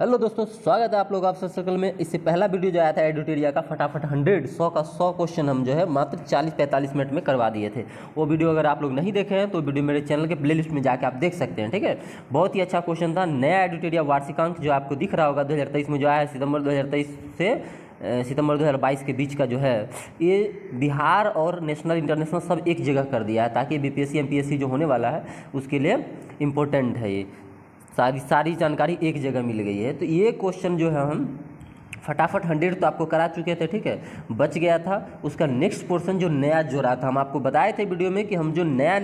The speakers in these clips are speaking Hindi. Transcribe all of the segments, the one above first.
हेलो दोस्तों, स्वागत है आप लोग आपसे सर्कल में। इससे पहला वीडियो जो आया था एडिटोरिया का फटाफट 100 का 100 क्वेश्चन हम जो है मात्र 40-45 मिनट में करवा दिए थे। वो वीडियो अगर आप लोग नहीं देखे हैं तो वीडियो मेरे चैनल के प्लेलिस्ट में जाके आप देख सकते हैं। ठीक है, बहुत ही अच्छा क्वेश्चन था। नया एडिटोरिया वार्षिकांक जो आपको दिख रहा होगा 2023 में जो आया है, सितंबर 2023 से सितंबर 2022 के बीच का जो है, ये बिहार और नेशनल इंटरनेशनल सब एक जगह कर दिया है ताकि बीपीएससी एमपीएससी जो होने वाला है उसके लिए इम्पोर्टेंट है। ये सारी जानकारी एक जगह मिल गई है। तो ये क्वेश्चन जो है हम फटाफट 100 तो आपको करा चुके थे। ठीक है, बच गया था उसका नेक्स्ट पोर्शन जो नया जोड़ा था। हम आपको बताए थे वीडियो में कि हम जो नया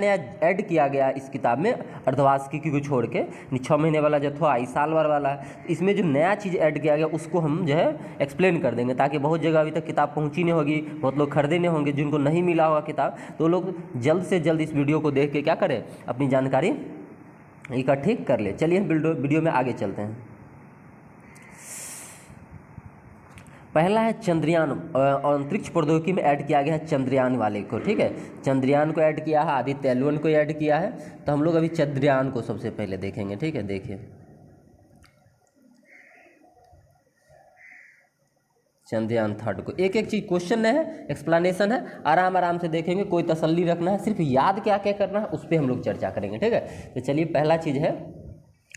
ऐड किया गया इस किताब में अर्धवार्षिकी को छोड़ के 6 महीने वाला जो था इस साल वाला है, इसमें जो नया चीज़ ऐड किया गया उसको हम जो है एक्सप्लेन कर देंगे ताकि बहुत जगह अभी तक किताब पहुँची नहीं होगी, बहुत लोग खरीदे नहीं होंगे, जिनको नहीं मिला होगा किताब, तो लोग जल्द से जल्द इस वीडियो को देख के क्या करें, अपनी जानकारी इकट्ठी कर ले। चलिए वीडियो में आगे चलते हैं। पहला है चंद्रयान, अंतरिक्ष प्रौद्योगिकी में ऐड किया गया है चंद्रयान वाले को। ठीक है, चंद्रयान को ऐड किया है, आदित्य L1 को ऐड किया है। तो हम लोग अभी चंद्रयान को सबसे पहले देखेंगे। ठीक है, देखिए चंद्रयान 3 को एक एक चीज़ क्वेश्चन है, एक्सप्लेनेशन है, आराम से देखेंगे, कोई तसल्ली रखना है, सिर्फ याद क्या क्या करना है उस पर हम लोग चर्चा करेंगे। ठीक है, तो चलिए पहला चीज़ है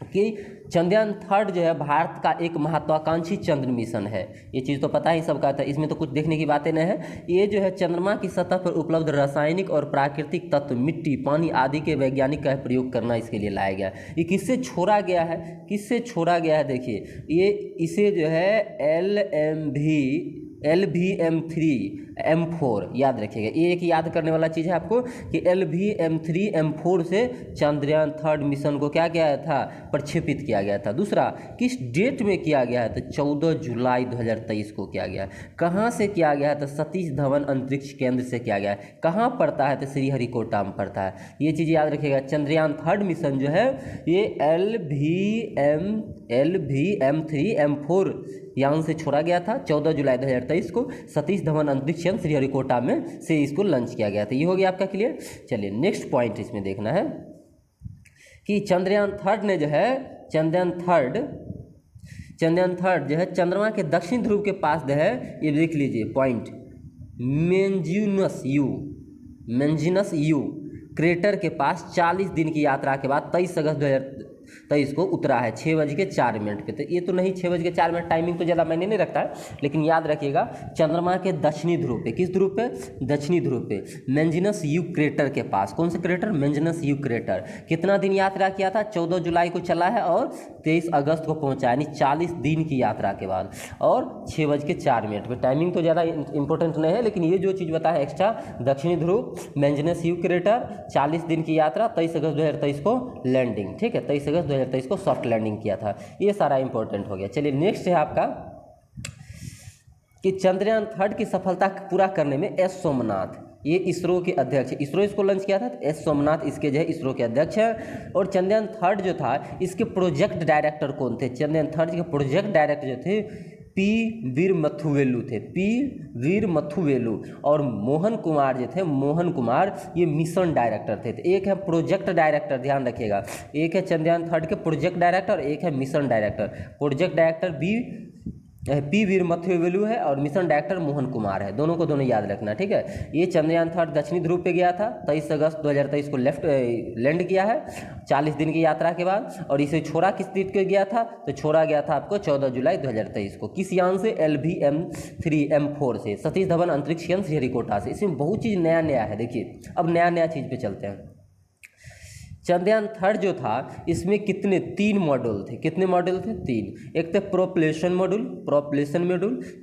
कि चंद्रयान 3 जो है भारत का एक महत्वाकांक्षी चंद्र मिशन है। ये चीज़ तो पता ही सबका था, इसमें तो कुछ देखने की बातें नहीं है। ये जो है चंद्रमा की सतह पर उपलब्ध रासायनिक और प्राकृतिक तत्व, मिट्टी, पानी आदि के वैज्ञानिक का प्रयोग करना इसके लिए लाया गया है। ये किससे छोड़ा गया है, देखिए ये इसे जो है LVM3M4 याद रखिएगा। ये एक याद करने वाला चीज़ है आपको कि LVM3M4 से चंद्रयान 3 मिशन को क्या किया था, प्रक्षेपित किया गया था। दूसरा, किस डेट में किया गया है, तो 14 जुलाई 2023 को किया गया है। कहाँ से किया गया है, तो सतीश धवन अंतरिक्ष केंद्र से किया गया है। कहाँ पड़ता है, तो श्रीहरिकोटा में पड़ता है। ये चीज़ याद रखिएगा। चंद्रयान 3 मिशन जो है ये LVM3M4 यान से छोड़ा गया था 14 जुलाई 2023 को। सतीश धवन अंतरिक्ष केंद्र श्रीहरिकोटा में से इसको लॉन्च किया गया था। ये हो गया आपका क्लियर। चलिए नेक्स्ट पॉइंट इसमें देखना है कि चंद्रयान 3 ने जो है चंद्रयान 3 जो है चंद्रमा के दक्षिण ध्रुव के पास जो है, ये देख लीजिए पॉइंट, मेंजिनस यू क्रेटर के पास 40 दिन की यात्रा के बाद 23 अगस्त 2023 को उतरा है 6:04 पे। तो ये तो नहीं 6:04, टाइमिंग तो ज़्यादा मायने नहीं रखता है, लेकिन याद रखिएगा चंद्रमा के दक्षिणी ध्रुव पे, किस ध्रुव पे, दक्षिणी ध्रुव पे, मेंजिनस यू क्रेटर के पास। कौन सा क्रेटर, मेंजिनस यू क्रेटर। कितना दिन यात्रा किया था, 14 जुलाई को चला है और 23 अगस्त को पहुंचा, यानी 40 दिन की यात्रा के बाद और 6:04 पे। टाइमिंग तो ज़्यादा इंपॉर्टेंट नहीं है, लेकिन ये जो चीज़ बताया एक्स्ट्रा, दक्षिणी ध्रुव, मेंजिनस यू क्रेटर, 40 दिन की यात्रा, 23 अगस्त 2023 को लैंडिंग। ठीक है, 23 अगस्त 2023 को सॉफ्ट लैंडिंग किया था। ये सारा इंपॉर्टेंट हो गया। चलिए नेक्स्ट है आपका कि चंद्रयान 3 की सफलता पूरा करने में एस सोमनाथ, ये इसरो के अध्यक्ष है। इसरो इसको लॉन्च किया था, तो एस सोमनाथ इसके जो है इसरो के अध्यक्ष हैं। और चंद्रयान 3 जो था इसके प्रोजेक्ट डायरेक्टर कौन थे, चंद्रयान 3 के प्रोजेक्ट डायरेक्टर जो थे पी वीर मथुवेलु और मोहन कुमार जो थे, मोहन कुमार ये मिशन डायरेक्टर थे। तो एक है प्रोजेक्ट डायरेक्टर, ध्यान रखिएगा, एक है चंद्रयान 3 के प्रोजेक्ट डायरेक्टर, एक है mission director. Project director P Veera Muthuvel है और मिशन डायरेक्टर मोहन कुमार है। दोनों को याद रखना। ठीक है, ये चंद्रयान 3 दक्षिणी ध्रुव पे गया था, 23 अगस्त 2023 को लैंड किया है 40 दिन की यात्रा के बाद। और इसे छोड़ा किस डेट को गया था, तो छोड़ा गया था आपको 14 जुलाई 2023 को। किस यान से, LVM3M4 से, सतीश धवन अंतरिक्ष केंद्र श्रीहरिकोटा से। इसमें बहुत चीज़ नया है। देखिए अब नया चीज़ पे चलते हैं। चंद्रयान 3 जो था इसमें कितने, 3 मॉड्यूल थे। कितने मॉड्यूल थे, 3। एक थे प्रोपल्शन मॉड्यूल,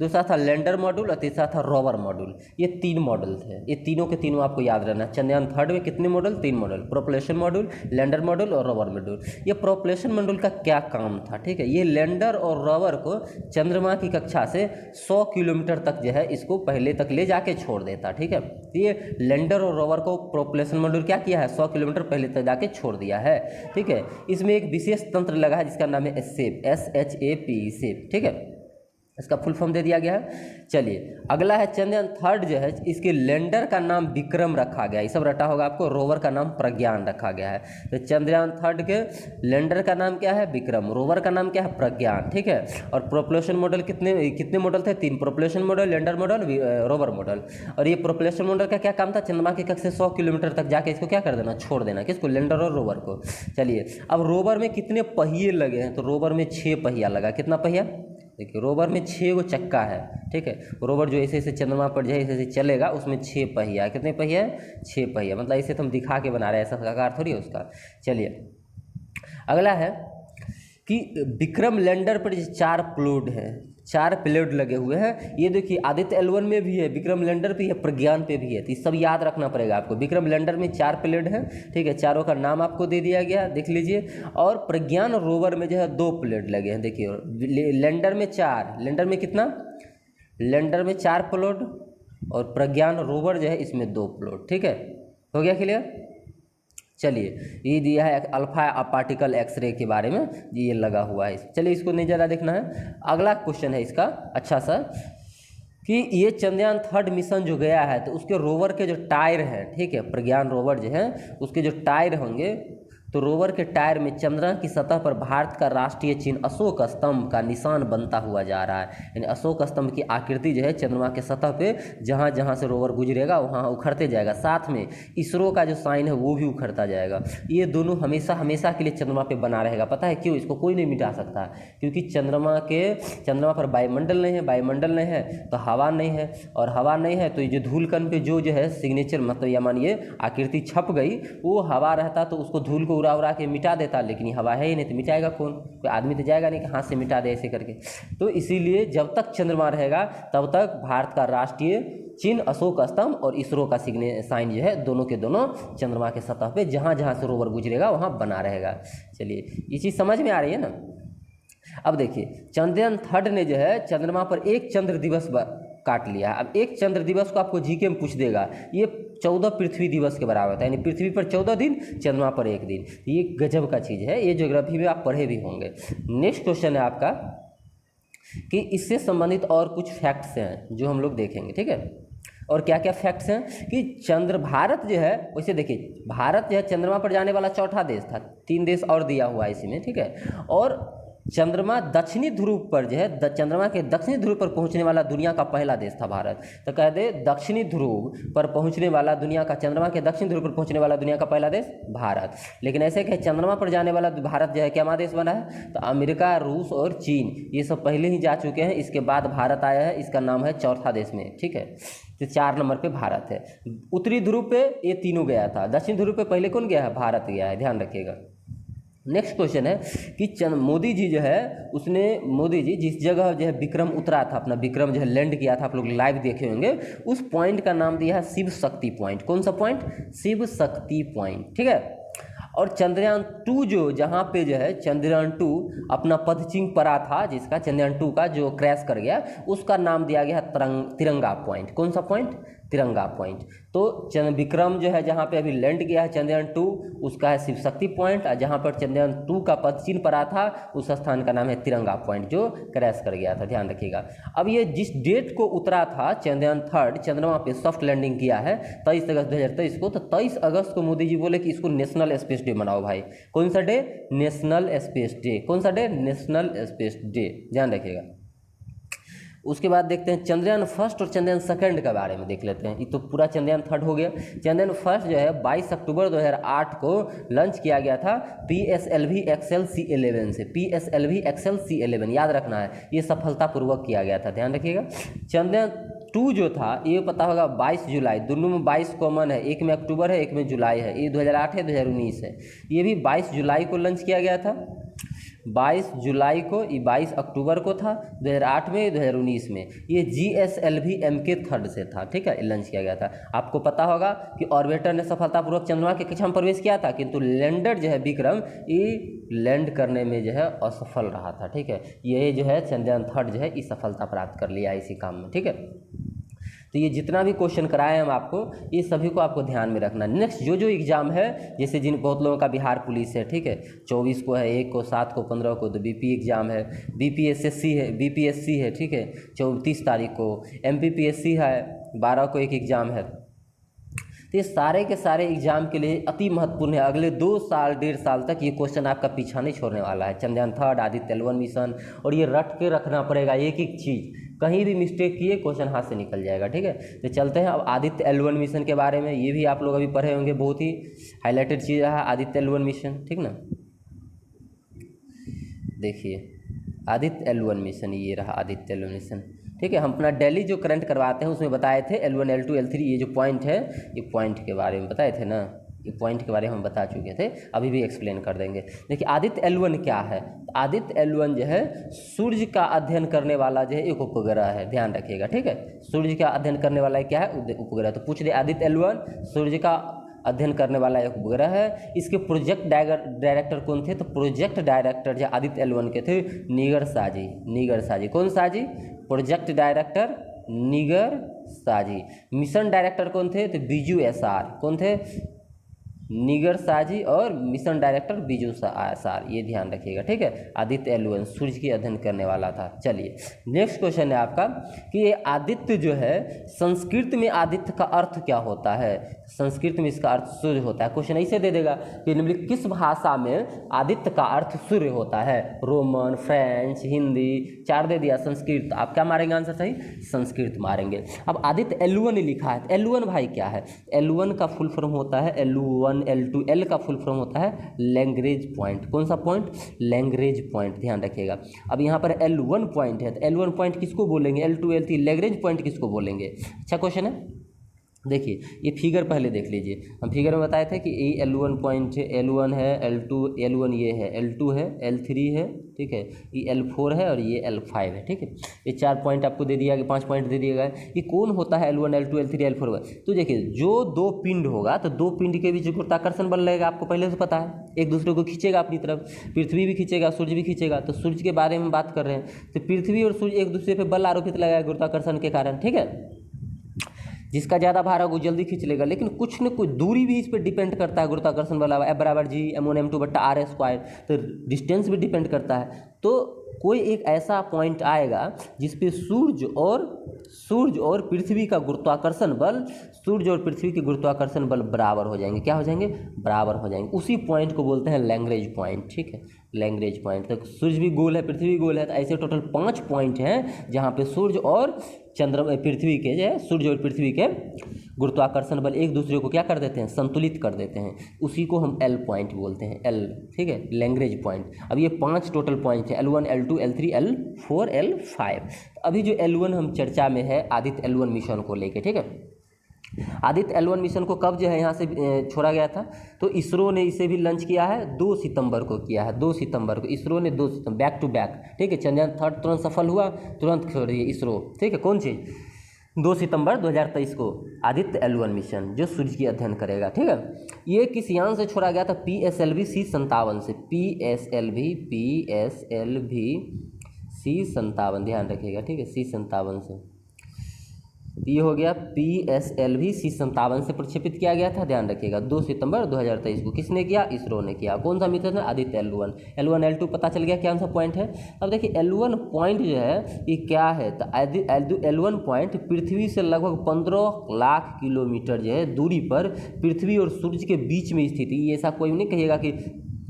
दूसरा था लैंडर मॉड्यूल और तीसरा था रोवर मॉड्यूल। ये 3 मॉड्यूल थे। ये तीनों के तीनों आपको याद रहना है। चंद्रयान 3 में कितने module, 3 module, propulsion module, lander module और रोवर मॉड्यूल। ये प्रोपल्शन मॉड्यूल का क्या काम था, ठीक है, ये लैंडर और रोवर को चंद्रमा की कक्षा से 100 किलोमीटर तक जो है इसको पहले तक ले जाके छोड़ देता। ठीक है, ये लैंडर और रोवर को प्रोपल्शन मॉड्यूल क्या किया है, 100 किलोमीटर पहले तक जाके छोड़ दिया है। ठीक है, इसमें एक विशेष तंत्र लगा है जिसका नाम है SHAPE, ठीक है, इसका फुल फॉर्म दे दिया गया है। चलिए अगला है चंद्रयान थर्ड जो है, इसके लैंडर का नाम विक्रम रखा गया है, ये सब रटा होगा आपको। रोवर का नाम प्रज्ञान रखा गया है। तो चंद्रयान थर्ड के लैंडर का नाम क्या है? विक्रम। रोवर का नाम क्या है? प्रज्ञान। ठीक है। और प्रोपल्शन मॉडल कितने मॉडल थे? 3। Propulsion model, lander model, rover model. और ये प्रोपल्शन मॉडल का क्या काम था? चंद्रमा के कक्ष से 100 किलोमीटर तक जाके इसको क्या कर देना? छोड़ देना। किसको? लैंडर और रोवर को। चलिए अब रोवर में कितने पहिए लगे हैं? तो रोवर में 6 पहिया लगा। कितना पहिया? देखिए रोवर में 6 गो चक्का है। ठीक है। रोवर जो ऐसे ऐसे चंद्रमा पर जो है ऐसे ऐसे चलेगा, उसमें 6 पहिया है। कितने पहिया है? 6 पहिया। मतलब इसे तो हम दिखा के बना रहे हैं, ऐसा आकार थोड़ी है उसका। चलिए अगला है कि विक्रम लैंडर पर 4 प्लूड हैं, 4 प्लेट लगे हुए हैं। ये देखिए आदित्य L1 में भी है, विक्रम लैंडर पे है, प्रज्ञान पे भी है। तो ये सब याद रखना पड़ेगा आपको। विक्रम लैंडर में 4 प्लेट हैं। ठीक है। चारों का नाम आपको दे दिया गया, देख लीजिए। और प्रज्ञान रोवर में जो है 2 प्लेट लगे हैं। देखिए लैंडर में 4, लैंडर में कितना? लैंडर में 4 प्लेट और प्रज्ञान रोवर जो है इसमें 2 प्लेट। ठीक है, हो गया क्लियर? चलिए ये दिया है अल्फा पार्टिकल एक्सरे के बारे में, ये लगा हुआ है। चलिए इसको नहीं ज़्यादा देखना है। अगला क्वेश्चन है इसका अच्छा सा, कि ये चंद्रयान थर्ड मिशन जो गया है तो उसके रोवर के जो टायर हैं, ठीक है, प्रज्ञान रोवर जो है उसके जो टायर होंगे, तो रोवर के टायर में चंद्रमा की सतह पर भारत का राष्ट्रीय चिन्ह अशोक स्तंभ का निशान बनता हुआ जा रहा है। यानी अशोक स्तंभ की आकृति जो है चंद्रमा के सतह पे जहाँ जहाँ से रोवर गुजरेगा वहाँ उखड़ते जाएगा। साथ में इसरो का जो साइन है वो भी उखड़ता जाएगा। ये दोनों हमेशा हमेशा के लिए चंद्रमा पे बना रहेगा। पता है क्यों? इसको कोई नहीं मिटा सकता, क्योंकि चंद्रमा पर वायुमंडल नहीं है, वायुमंडल नहीं है तो हवा नहीं है, और हवा नहीं है तो ये जो धूल कण पे जो है सिग्नेचर, मतलब या मानिए आकृति छप गई, वो हवा रहता तो उसको धूल को उड़ा के मिटा देता, लेकिन ये हवा है ही नहीं तो मिटाएगा कौन? कोई आदमी तो जाएगा नहीं कि हाथ से मिटा दे ऐसे करके। तो इसीलिए जब तक चंद्रमा रहेगा तब तक भारत का राष्ट्रीय चिन्ह अशोक स्तंभ और इसरो का साइन जो है दोनों के दोनों चंद्रमा के सतह पे जहाँ जहाँ से रोवर गुजरेगा वहाँ बना रहेगा। चलिए ये चीज़ समझ में आ रही है ना? अब देखिए चंद्रयान थर्ड ने जो है चंद्रमा पर एक चंद्र दिवस काट लिया। अब एक चंद्र दिवस को आपको जीके में पूछ देगा, ये 14 पृथ्वी दिवस के बराबर था। यानी पृथ्वी पर 14 दिन, चंद्रमा पर 1 दिन। ये गजब का चीज़ है, ये ज्योग्राफी में आप पढ़े भी होंगे। नेक्स्ट क्वेश्चन है आपका कि इससे संबंधित और कुछ फैक्ट्स हैं जो हम लोग देखेंगे। ठीक है। और क्या क्या फैक्ट्स हैं कि भारत जो है, वैसे देखिए भारत जो है चंद्रमा पर जाने वाला चौथा देश था। 3 देश और दिया हुआ है इसी में। ठीक है। और चंद्रमा दक्षिणी ध्रुव पर जो है चंद्रमा के दक्षिणी ध्रुव पर पहुंचने वाला दुनिया का पहला देश था भारत। तो कह दे दक्षिणी ध्रुव पर पहुंचने वाला दुनिया का, चंद्रमा के दक्षिणी ध्रुव पर पहुंचने वाला दुनिया का पहला देश भारत। लेकिन ऐसे कि चंद्रमा पर जाने वाला भारत जो है क्या महादेश बना है? तो अमेरिका, रूस और चीन ये सब पहले ही जा चुके हैं। इसके बाद भारत आया है, इसका नाम है चौथा देश में। ठीक है। तो 4 नंबर पे भारत है। उत्तरी ध्रुव पे ये तीनों गया था, दक्षिण ध्रुव पे पहले कौन गया है? भारत गया है, ध्यान रखिएगा। नेक्स्ट क्वेश्चन है कि मोदी जी जो है मोदी जी जिस जगह जो है विक्रम उतरा था, अपना विक्रम जो है लैंड किया था, आप लोग लाइव देखे होंगे, उस पॉइंट का नाम दिया है शिव शक्ति पॉइंट। कौन सा पॉइंट? शिव शक्ति पॉइंट। ठीक है। और चंद्रयान 2 जो जहाँ पे जो है चंद्रयान 2 अपना पदचिन्ह पड़ा था, जिसका चंद्रयान 2 का जो क्रैश कर गया, उसका नाम दिया गया तिरंगा पॉइंट। कौन सा पॉइंट? तिरंगा पॉइंट। तो विक्रम जो है जहाँ पे अभी लैंड किया है चंद्रयान 2, उसका है शिव शक्ति पॉइंट। और जहाँ पर चंद्रयान 2 का पदचिन्ह पड़ा था उस स्थान का नाम है तिरंगा पॉइंट, जो क्रैश कर गया था, ध्यान रखिएगा। अब ये जिस डेट को उतरा था चंद्रयान थर्ड, चंद्रमा पे सॉफ्ट लैंडिंग किया है 23 अगस्त 2023 को, तो 23 अगस्त को मोदी जी बोले कि इसको नेशनल स्पेस डे मनाओ भाई। कौन सा डे? National space day. कौन सा डे? नेशनल स्पेस डे, ध्यान रखिएगा। उसके बाद देखते हैं चंद्रयान फर्स्ट और चंद्रयान सेकंड के बारे में देख लेते हैं। ये तो पूरा चंद्रयान थर्ड हो गया। चंद्रयान फर्स्ट जो है 22 अक्टूबर 2008 को लॉन्च किया गया था PSLV XL C11 से। PSLV XL C11 याद रखना है, ये सफलतापूर्वक किया गया था, ध्यान रखिएगा। चंद्रयान 2 जो था ये पता होगा 22 जुलाई, दोनों में 22 कॉमन है, एक में अक्टूबर है एक में जुलाई है। ये 2008 है 2019 है। ये भी 22 जुलाई को लॉन्च किया गया था, 22 जुलाई को, ये 22 अक्टूबर को था 2008 में, 2019 में। ये GSLV MK थर्ड से था। ठीक है, लॉन्च किया गया था। आपको पता होगा कि ऑर्बिटर ने सफलतापूर्वक चंद्रमा के कक्षा में प्रवेश किया था, किंतु लैंडर जो है विक्रम ये लैंड करने में जो है असफल रहा था। ठीक है, ये जो है चंद्रयान थर्ड जो है ये सफलता प्राप्त कर लिया इसी काम में। ठीक है। तो ये जितना भी क्वेश्चन कराए हम आपको, ये सभी को आपको ध्यान में रखना। नेक्स्ट जो एग्ज़ाम है, जैसे जिन बहुत लोगों का बिहार पुलिस है, ठीक है, 24 को है, 1 को, 7 को, 15 को, तो बीपी एग्ज़ाम है, बीपीएसएससी है, बीपीएससी है, ठीक है, 34 तारीख को, एमपीपीएससी है, 12 को एक एग्ज़ाम है। तो ये सारे के सारे एग्जाम के लिए अति महत्वपूर्ण है। अगले 2 साल 1.5 साल तक ये क्वेश्चन आपका पीछा नहीं छोड़ने वाला है। चंद्रयान 3, आदित्य L1 मिशन, और ये रट के रखना पड़ेगा एक एक चीज़, कहीं भी मिस्टेक किए क्वेश्चन हाथ से निकल जाएगा, ठीक है। तो चलते हैं अब आदित्य L1 मिशन के बारे में। ये भी आप लोग अभी पढ़े होंगे, बहुत ही हाईलाइटेड चीज़ रहा आदित्य L1 मिशन, ठीक ना। देखिए आदित्य L1 मिशन, ये रहा आदित्य L1 मिशन, ठीक है। हम अपना डेली जो करंट करवाते हैं उसमें बताए थे L1 L2 L3, ये जो पॉइंट है, ये पॉइंट के बारे में बताए थे ना, ये पॉइंट के बारे में हम बता चुके थे, अभी भी एक्सप्लेन कर देंगे। देखिए आदित्य L1 क्या है। आदित्य L1 जो है सूर्य का अध्ययन करने वाला जो है एक उपग्रह है, ध्यान रखिएगा, ठीक है। सूर्य का अध्ययन करने वाला क्या है, उपग्रह। तो पूछ दे आदित्य L1 सूर्य का अध्ययन करने वाला एक उपग्रह है। इसके प्रोजेक्ट डायरेक्टर कौन थे, तो प्रोजेक्ट डायरेक्टर जो आदित्य L1 के थे निगर शाहजी, निगर शाहजी। कौन शाहजी, प्रोजेक्ट डायरेक्टर निगर शाहजी। मिशन डायरेक्टर कौन थे, तो बीजू SR, कौन थे, निगर शाहजी, और मिशन डायरेक्टर बीजू SR, ये ध्यान रखिएगा, ठीक है। आदित्य L1 सूर्य की अध्ययन करने वाला था। चलिए नेक्स्ट क्वेश्चन है आपका कि ये आदित्य जो है, संस्कृत में आदित्य का अर्थ क्या होता है। संस्कृत में इसका अर्थ सूर्य होता है। क्वेश्चन ऐसे दे देगा कि निम्नलिखित किस भाषा में आदित्य का अर्थ सूर्य होता है, रोमन, फ्रेंच, हिंदी, 4 दे दिया, संस्कृत। आप क्या मारेंगे आंसर सही, संस्कृत मारेंगे। अब आदित्य L1 लिखा है, L1 भाई क्या है, L1 का फुल फॉर्म होता है L1 L2, L का फुल फॉर्म होता है लैंग्वेज पॉइंट। कौन सा पॉइंट, लैंग्वेज पॉइंट, ध्यान रखिएगा। अब यहाँ पर L1 पॉइंट है, तो L1 पॉइंट किसको बोलेंगे, L2 L3 लैंग्वेज पॉइंट किसको बोलेंगे। अच्छा क्वेश्चन है। देखिए ये फिगर पहले देख लीजिए, हम फिगर में बताए थे कि ये L1 पॉइंट है, L1 है, L2 L1 ये है, L2 है, L3 है, ठीक है, ये L4 है और ये L5 है, ठीक है। ये 4 पॉइंट आपको दे दिया गया, 5 पॉइंट दे दिया गया। ये कौन होता है L1 L2 L3 L4। तो देखिए जो 2 पिंड होगा, तो 2 पिंड के बीच गुरुत्वाकर्षण बल रहेगा, आपको पहले से पता है, एक दूसरे को खींचेगा अपनी तरफ, पृथ्वी भी खींचेगा, सूर्य भी खींचेगा। तो सूर्य के बारे में बात कर रहे हैं, तो पृथ्वी और सूर्य एक दूसरे पर बल आरोपित लगाएगा गुरुत्वाकर्षण के कारण, ठीक है। जिसका ज़्यादा भार होगा वो जल्दी खींच लेगा, लेकिन कुछ न कुछ दूरी भी इस पर डिपेंड करता है। गुरुत्वाकर्षण बल F=G m1 m2/r², तो डिस्टेंस भी डिपेंड करता है। तो कोई एक ऐसा पॉइंट आएगा जिस पे सूर्य और पृथ्वी का गुरुत्वाकर्षण बल, सूर्य और पृथ्वी के गुरुत्वाकर्षण बल बराबर हो जाएंगे। क्या हो जाएंगे, बराबर हो जाएंगे। उसी पॉइंट को बोलते हैं लैंग्वेज पॉइंट, ठीक है, लैंग्वेज पॉइंट। तो सूर्य भी गोल है, पृथ्वी भी गोल है, तो ऐसे टोटल 5 पॉइंट हैं जहाँ पे सूर्य और पृथ्वी के जो है, सूर्य और पृथ्वी के गुरुत्वाकर्षण बल एक दूसरे को क्या कर देते हैं, संतुलित कर देते हैं। उसी को हम L पॉइंट बोलते हैं, L, ठीक है, लैंग्वेज पॉइंट। अब ये 5 टोटल पॉइंट है, L1 L2 L3 L4 L5। अभी जो L1 हम चर्चा में है आदित्य L1 मिशन को लेके, ठीक है। आदित्य L1 मिशन को कब जो है यहाँ से छोड़ा गया था, तो इसरो ने इसे भी लॉन्च किया है 2 सितंबर को किया है, 2 सितंबर को इसरो ने, 2 सितंबर, बैक टू बैक, ठीक है। चंद्रयान 3 तुरंत सफल हुआ, तुरंत छोड़ दिए इसरो, ठीक है। कौन चीज़, 2 सितंबर 2023 को आदित्य L1 मिशन जो सूर्य की अध्ययन करेगा, ठीक है। ये किस यान से छोड़ा गया था, PSLV C57 से, PSLV C57, ध्यान रखिएगा, ठीक है, C57 से। ये हो गया PSLV C57 से प्रक्षेपित किया गया था, ध्यान रखिएगा। 2 सितंबर 2023 को किसने किया, इसरो ने किया। कौन सा मिशन है, आदित्य L1। L1 L2 पता चल गया क्या सा पॉइंट है। अब देखिए L1 पॉइंट जो है ये क्या है, तो L1 पॉइंट पृथ्वी से लगभग 15 लाख किलोमीटर जो है दूरी पर पृथ्वी और सूर्य के बीच में स्थित है। ये ऐसा कोई नहीं कहिएगा कि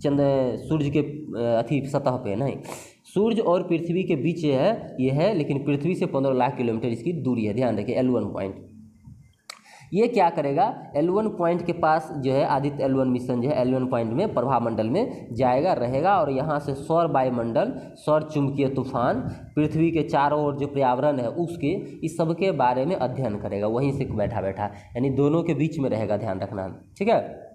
सूर्य के सतह पे, नहीं, सूर्य और पृथ्वी के बीच ये है, लेकिन पृथ्वी से 15 लाख किलोमीटर इसकी दूरी है, ध्यान रखिए। L1 पॉइंट ये क्या करेगा, L1 पॉइंट के पास जो है आदित्य L1 मिशन जो है L1 पॉइंट में प्रभाव मंडल में जाएगा, रहेगा, और यहाँ से सौर वायुमंडल, सौर चुंबकीय तूफान, पृथ्वी के चारों ओर जो पर्यावरण है उसके, इस सब के बारे में अध्ययन करेगा वहीं से बैठा बैठा, यानी दोनों के बीच में रहेगा, ध्यान रखना, ठीक है।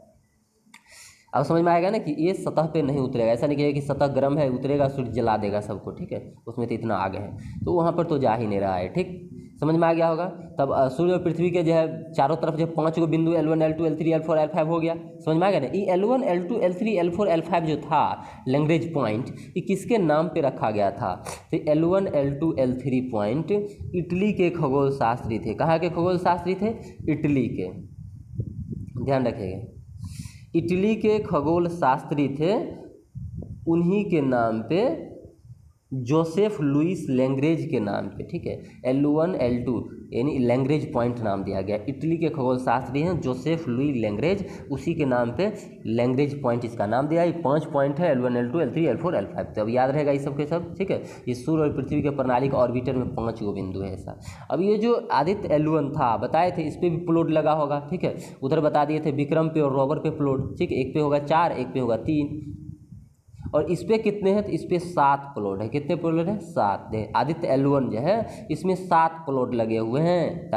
अब समझ में आएगा ना कि ये सतह पे नहीं उतरेगा, ऐसा नहीं कि सतह गर्म है उतरेगा सूर्य जला देगा सबको, ठीक है, उसमें तो इतना आगे है, तो वहाँ पर तो जा ही नहीं रहा है, ठीक। समझ में आ गया होगा। तब सूर्य और पृथ्वी के जो है चारों तरफ जो 5 गो बिंदु L1 L2 L3 L4 L5 हो गया, समझ में आ गया ना। ये L1 L2 L3 L4 L5 जो था लैग्रेंज पॉइंट, ये किसके नाम पे रखा गया था? तो L1 L2 L3 point Italy के खगोल शास्त्री थे। कहाँ के खगोल शास्त्री थे? इटली के, ध्यान रखिएगा, इटली के खगोल शास्त्री थे। उन्हीं के नाम पे जोसेफ लुइस लैग्रेंज के नाम पे, ठीक है, L1 L2 यानी लैग्रेंज पॉइंट नाम दिया गया। इटली के खगोल शास्त्री हैं जोसेफ लुइस लैग्रेंज, उसी के नाम पे लैग्रेंज पॉइंट इसका नाम दिया। ये 5 पॉइंट है, L1 L2 L3 L4 L5। तो अब याद रहेगा ये सब के सब, ठीक है। ये सूर्य और पृथ्वी के प्रणाली के ऑर्बिटर में 5 गो बिंदु है ऐसा। अब ये जो आदित्य L1 था बताए थे, इस पर भी प्लॉट लगा होगा, ठीक है। उधर बता दिए थे विक्रम पे और रोवर पे प्लॉट, ठीक है। एक पे होगा 4, एक पे होगा 3, और इस पे कितने हैं? तो इस पे 7 प्लॉट है। कितने प्लॉट है? 7। आदित्य L1 जो है इसमें 7 प्लॉट लगे हुए हैं।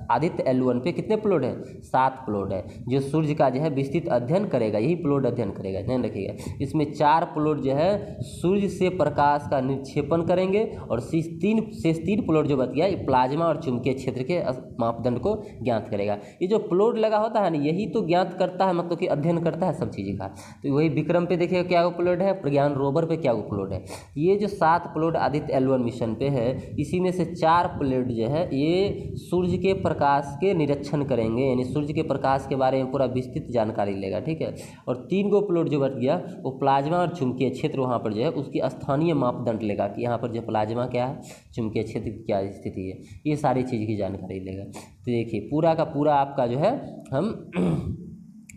आदित्य L1 पे कितने प्लॉट है? 7 प्लॉट है, जो सूर्य का जो है विस्तृत अध्ययन करेगा, यही प्लॉट अध्ययन करेगा, ध्यान रखिएगा। इसमें 4 प्लॉट जो है सूर्य से प्रकाश का निक्षेपण करेंगे, और शेष 3 प्लॉट जो बच गया ये प्लाज्मा और चुंबकीय क्षेत्र के मापदंड को ज्ञात करेगा। ये जो प्लॉट लगा होता है ना, यही तो ज्ञात करता है, मतलब कि अध्ययन करता है सब चीज़ का। तो वही विक्रम पे देखिएगा क्या प्लॉट है, प्रज्ञान रोवर पे क्या प्लॉट है। ये जो 7 प्लॉट आदित्य L1 मिशन पे है, इसी में से 4 प्लॉट जो है ये सूर्य के प्रकाश के निरीक्षण करेंगे, यानी सूर्य के प्रकाश के बारे में पूरा विस्तृत जानकारी लेगा, ठीक है। और 3 गो प्लॉट जो बच गया वो प्लाज्मा और चुंबकीय क्षेत्र, वहाँ पर जो है उसकी स्थानीय मापदंड लेगा कि यहाँ पर जो प्लाज्मा क्या है, चुंबकीय क्षेत्र की क्या स्थिति है, ये सारी चीज़ की जानकारी लेगा। तो देखिए पूरा का पूरा आपका जो है हम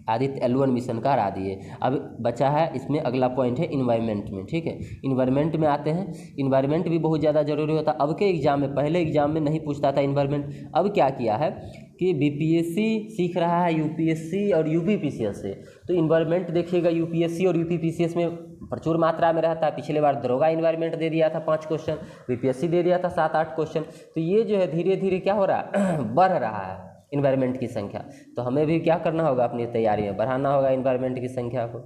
आदित्य L1 मिशन का हरा दिए। अब बचा है इसमें अगला पॉइंट है इन्वायरमेंट में, ठीक है। इन्वायरमेंट में आते हैं। इन्वायरमेंट भी बहुत ज़्यादा जरूरी होता है। अब के एग्जाम में, पहले एग्जाम में नहीं पूछता था इन्वायरमेंट, अब क्या किया है कि BPSC सीख रहा है UPSC और UPPCS से। तो इन्वायरमेंट देखिएगा UPSC और UPPCS में प्रचुर मात्रा में रहता है। पिछले बार दरोगा इन्वायरमेंट दे दिया था 5 क्वेश्चन, BPSC दे दिया था 7-8 क्वेश्चन। तो ये जो है धीरे धीरे क्या हो रहा है बढ़ रहा है इन्वायरमेंट की संख्या। तो हमें भी क्या करना होगा, अपनी तैयारी में बढ़ाना होगा इन्वायरमेंट की संख्या को।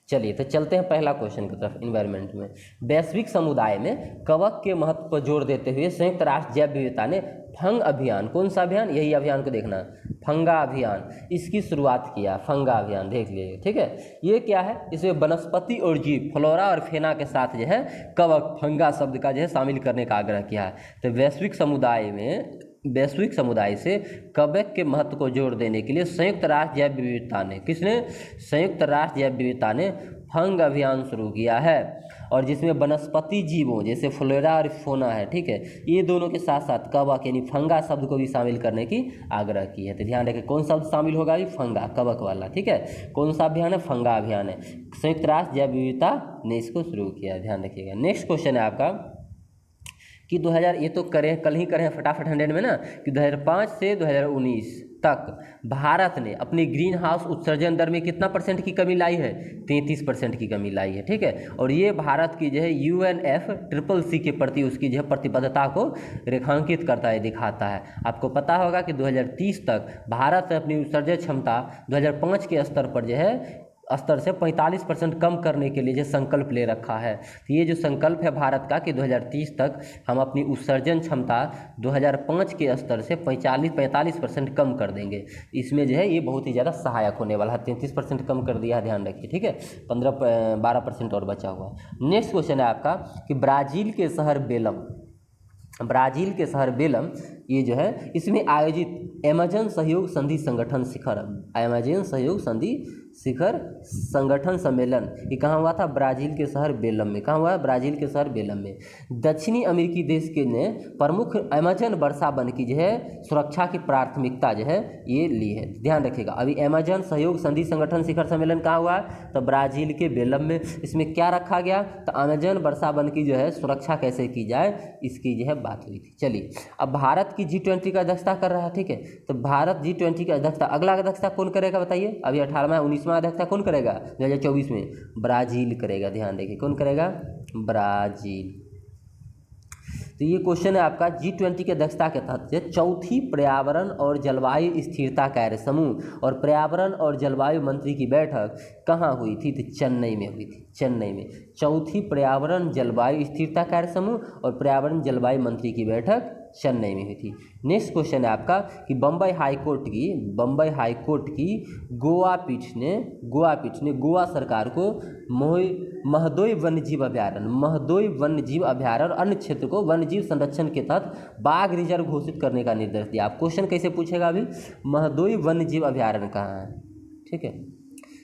चलिए तो चलते हैं पहला क्वेश्चन की तरफ। इन्वायरमेंट में वैश्विक समुदाय में कवक के महत्व पर जोर देते हुए संयुक्त राष्ट्र जैव विविधता ने फंग अभियान, कौन सा अभियान, यही अभियान को देखना, फंगा अभियान, इसकी शुरुआत किया। फंगा अभियान देख लीजिए, ठीक है। ये क्या है, इसमें वनस्पति और जीव, फ्लोरा और फेना के साथ जो है कवक, फंगा शब्द का जो है शामिल करने का आग्रह किया है। तो वैश्विक समुदाय से कवक के महत्व को जोर देने के लिए संयुक्त राष्ट्र जैव विविधता ने, किसने, संयुक्त राष्ट्र जैव विविधता ने फंग अभियान शुरू किया है। और जिसमें वनस्पति जीवों जैसे फ्लोरा और फोना है, ठीक है, ये दोनों के साथ साथ कवक यानी फंगा शब्द को भी शामिल करने की आग्रह की है। तो ध्यान रखें कौन शब्द शामिल होगा, अभी फंगा, कवक वाला, ठीक है। कौन सा अभियान है, फंगा अभियान है। संयुक्त राष्ट्र जैव विविधता ने इसको शुरू किया, ध्यान रखिएगा। नेक्स्ट क्वेश्चन है आपका कि 2000, ये तो करें कल ही करें फटाफट 100 में ना, कि 2005 से 2019 तक भारत ने अपनी ग्रीन हाउस उत्सर्जन दर में कितना % की कमी लाई है, 33% की कमी लाई है, ठीक है। और ये भारत की जो है UNFCCC के प्रति उसकी जो है प्रतिबद्धता को रेखांकित करता है, दिखाता है। आपको पता होगा कि 2030 तक भारत अपनी उत्सर्जन क्षमता 2005 के स्तर पर जो है स्तर से 45% कम करने के लिए जो संकल्प ले रखा है। तो ये जो संकल्प है भारत का कि 2030 तक हम अपनी उत्सर्जन क्षमता 2005 के स्तर से 45% कम कर देंगे। इसमें जो है ये बहुत ही ज़्यादा सहायक होने वाला है। 33% कम कर दिया है, ध्यान रखिए, ठीक है। 12% और बचा हुआ है। नेक्स्ट क्वेश्चन है आपका कि ब्राज़ील के शहर बेलम ये जो है इसमें आयोजित अमेज़न सहयोग संधि संगठन संगठन सम्मेलन ये कहाँ हुआ था, ब्राज़ील के शहर बेलम में। कहाँ हुआ है, ब्राज़ील के शहर बेलम में। दक्षिणी अमेरिकी देश के ने प्रमुख अमेज़न वर्षा वन की जो है सुरक्षा की प्राथमिकता जो है ये ली है। ध्यान रखिएगा, अभी अमेज़न सहयोग संधि संगठन शिखर सम्मेलन कहाँ हुआ है, तो ब्राज़ील के बेलम में। इसमें क्या रखा गया, तो अमेज़न वर्षा वन की जो है सुरक्षा कैसे की जाए इसकी जो है बात हुई थी। चलिए अब भारत की G20 का अध्यक्षता कर रहा है, ठीक है। तो भारत G20 की अध्यक्षता, अगला अध्यक्षता कौन करेगा बताइए, अभी 18वां 19वां अध्यक्षता कौन करेगा 2024 में, ब्राज़ील करेगा। ध्यान देखिए कौन करेगा, ब्राज़ील। तो ये क्वेश्चन है आपका G20 के अध्यक्षता के तहत चौथी पर्यावरण और जलवायु स्थिरता कार्य समूह और पर्यावरण और जलवायु मंत्री की बैठक कहाँ हुई थी? तो चेन्नई में हुई थी, चेन्नई में। चौथी पर्यावरण जलवायु स्थिरता कार्य समूह और पर्यावरण जलवायु मंत्री की बैठक चेन्नई में हुई थी। नेक्स्ट क्वेश्चन है आपका कि बम्बई हाई कोर्ट की गोवा पीठ ने गोवा सरकार को महदोई वन्यजीव अभ्यारण्य और अन्य क्षेत्र को वन्यजीव संरक्षण के तहत बाघ रिजर्व घोषित करने का निर्देश दिया। आप क्वेश्चन कैसे पूछेगा? अभी महदोई वन्यजीव अभ्यारण्य कहाँ है? ठीक है,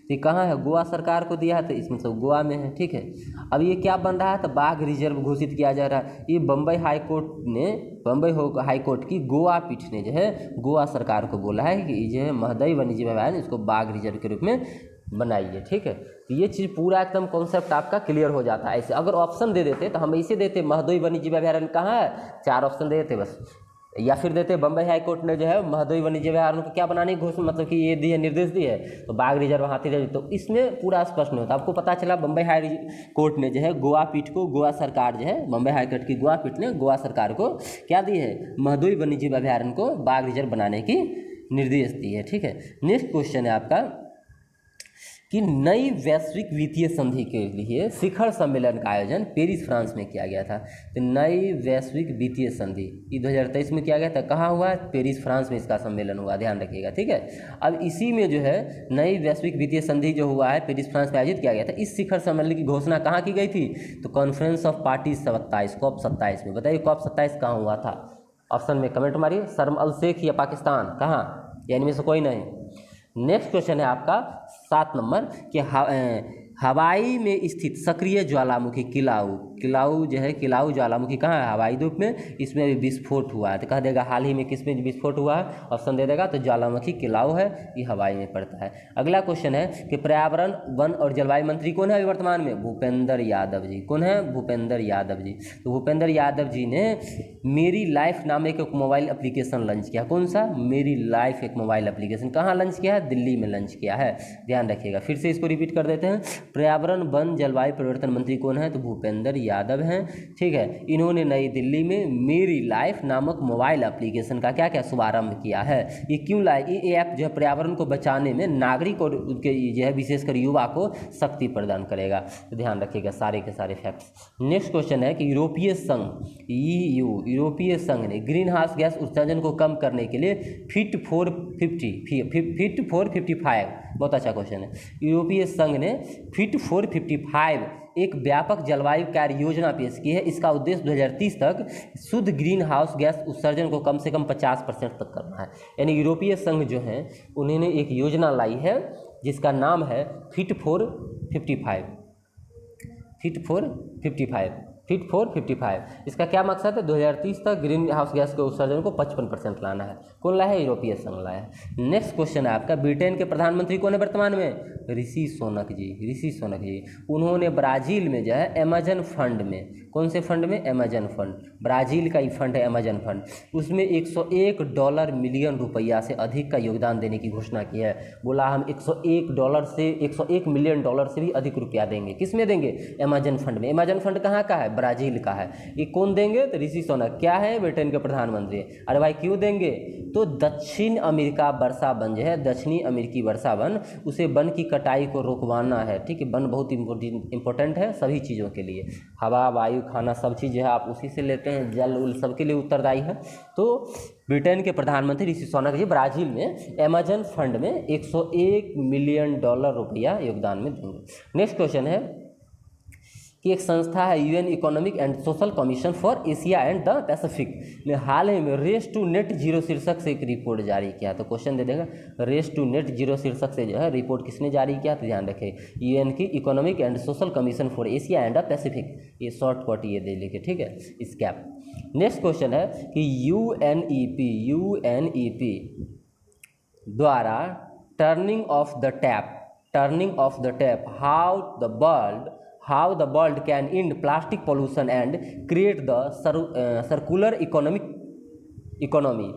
तो कहाँ है? गोवा सरकार को दिया है, तो इसमें सब गोवा में है। ठीक है, अब ये क्या बन रहा है? तो बाघ रिजर्व घोषित किया जा रहा है। ये बम्बई हाई कोर्ट की गोवा पीठ ने जो है गोवा सरकार को बोला है कि जो है महदई वन्यजीव अभयारण्य इसको बाघ रिजर्व के रूप में बनाइए। ठीक है, तो ये चीज़ पूरा एकदम कॉन्सेप्ट आपका क्लियर हो जाता है। ऐसे अगर ऑप्शन दे देते तो हम ऐसे देते महदई वन्यजीव अभयारण्य कहाँ है, 4 ऑप्शन दे देते बस, या फिर देते बम्बई हाई कोर्ट ने जो है महदई वन्यजीव अभयारण्य को क्या बनाने की घोषणा, मतलब कि ये दिए निर्देश दिए तो बाघ रिजर्व, हाथी रिजर्व, तो इसमें पूरा स्पष्ट नहीं होता। आपको पता चला बम्बई हाई कोर्ट ने जो है गोवा पीठ को, गोवा सरकार जो है बम्बई हाई कोर्ट की गोवा पीठ ने गोवा सरकार को क्या दी है? महदई वन्यजीव अभयारण्य को बाघ रिजर्व बनाने की निर्देश दी है। ठीक है, नेक्स्ट क्वेश्चन है आपका कि नई वैश्विक वित्तीय संधि के लिए शिखर सम्मेलन का आयोजन पेरिस फ्रांस में किया गया था। तो नई वैश्विक वित्तीय संधि ये 2023 में किया गया था। कहाँ हुआ है? पेरिस फ्रांस में इसका सम्मेलन हुआ, ध्यान रखिएगा। ठीक है, अब इसी में जो है नई वैश्विक वित्तीय संधि जो हुआ है पेरिस फ्रांस में आयोजित किया गया था। इस शिखर सम्मेलन की घोषणा कहाँ की गई थी? तो कॉन्फ्रेंस ऑफ पार्टीज 27 COP 27 में। बताइए COP 27 कहाँ हुआ था? ऑप्शन में कमेंट मारिए, शर्म अल शेख या पाकिस्तान, कहाँ, या इनमें से कोई नहीं। नेक्स्ट क्वेश्चन है आपका 7 नंबर कि हवाई में स्थित सक्रिय ज्वालामुखी किलाऊ जो है, किलाऊ ज्वालामुखी कहाँ है? हवाई द्वीप में। इसमें भी विस्फोट हुआ है, तो कह देगा हाल ही में किसमें विस्फोट हुआ है? ऑप्शन दे देगा, तो ज्वालामुखी किलाऊ है, ये हवाई में पड़ता है। अगला क्वेश्चन है कि पर्यावरण वन और जलवायु मंत्री कौन है अभी वर्तमान में? भूपेंद्र यादव जी। कौन है? भूपेंद्र यादव जी। तो भूपेंद्र यादव जी ने मेरी लाइफ नामक एक मोबाइल एप्लीकेशन लॉन्च किया। कौन सा? मेरी लाइफ एक मोबाइल एप्लीकेशन। कहाँ लॉन्च किया है? दिल्ली में लॉन्च किया है, ध्यान रखिएगा। फिर से इसको रिपीट कर देते हैं। पर्यावरण वन जलवायु परिवर्तन मंत्री कौन है? तो भूपेंद्र यादव हैं। ठीक है, इन्होंने नई दिल्ली में मेरी लाइफ नामक मोबाइल एप्लीकेशन का क्या शुभारंभ किया है। ये क्यों लाए? ये ऐप जो है पर्यावरण को बचाने में नागरिक और उनके जो है विशेषकर युवा को शक्ति प्रदान करेगा, तो ध्यान रखिएगा सारे के सारे फैक्ट्स। नेक्स्ट क्वेश्चन है कि यूरोपीय संघ ने ग्रीन हाउस गैस उत्सर्जन को कम करने के लिए फिट फॉर 55, बहुत अच्छा क्वेश्चन है। यूरोपीय संघ ने फिट फॉर 55 एक व्यापक जलवायु कार्य योजना पेश की है। इसका उद्देश्य 2030 तक शुद्ध ग्रीन हाउस गैस उत्सर्जन को कम से कम 50% तक करना है। यानी यूरोपीय संघ जो है उन्होंने एक योजना लाई है जिसका नाम है फिट फॉर 55। इसका क्या मकसद है? 2030 तक ग्रीन हाउस गैस के उत्सर्जन को 55% लाना है। कौन लाया है? यूरोपीय संघ लाया है। नेक्स्ट क्वेश्चन है आपका, ब्रिटेन के प्रधानमंत्री कौन है वर्तमान में? ऋषि सोनक जी। उन्होंने ब्राज़ील में जो है अमेजन फंड में, कौन से फंड में? अमेजन फंड, ब्राज़ील का ही फंड है अमेजन फंड, उसमें $101 मिलियन से अधिक का योगदान देने की घोषणा की है। बोला हम $101 मिलियन से भी अधिक रुपया देंगे। किस में देंगे? अमेजन फंड में। अमेजन फंड कहाँ का है? ब्राज़ील का है। ये कौन देंगे? तो ऋषि सोनक। क्या है? ब्रिटेन के प्रधानमंत्री। अरे भाई क्यों देंगे? तो दक्षिण अमेरिका वर्षा वन जो है, दक्षिणी अमेरिकी वर्षा वन, उसे वन की कटाई को रोकवाना है। ठीक है, वन बहुत इंपॉर्टेंट है सभी चीज़ों के लिए, हवा वायु खाना सब चीज़ जो है आप उसी से लेते हैं, जल उल सबके लिए उत्तरदायी है। तो ब्रिटेन के प्रधानमंत्री ऋषि सोनक जी ब्राज़ील में अमेजन फंड में $101 मिलियन रुपया योगदान में देंगे। नेक्स्ट क्वेश्चन है कि एक संस्था है UN economic and social commission for Asia and the Pacific ने हाल ही में रेस टू नेट जीरो शीर्षक से एक रिपोर्ट जारी किया। तो क्वेश्चन दे देगा रेस टू नेट जीरो शीर्षक से जो है रिपोर्ट किसने जारी किया? तो ध्यान रखें यूएन की economic and social commission for Asia and the Pacific, ये शॉर्टकट ये दे लिखे। ठीक है, स्कैप। नेक्स्ट क्वेश्चन है कि यूएनईपी द्वारा turning of the tap how the world can end plastic pollution and create the circular economy।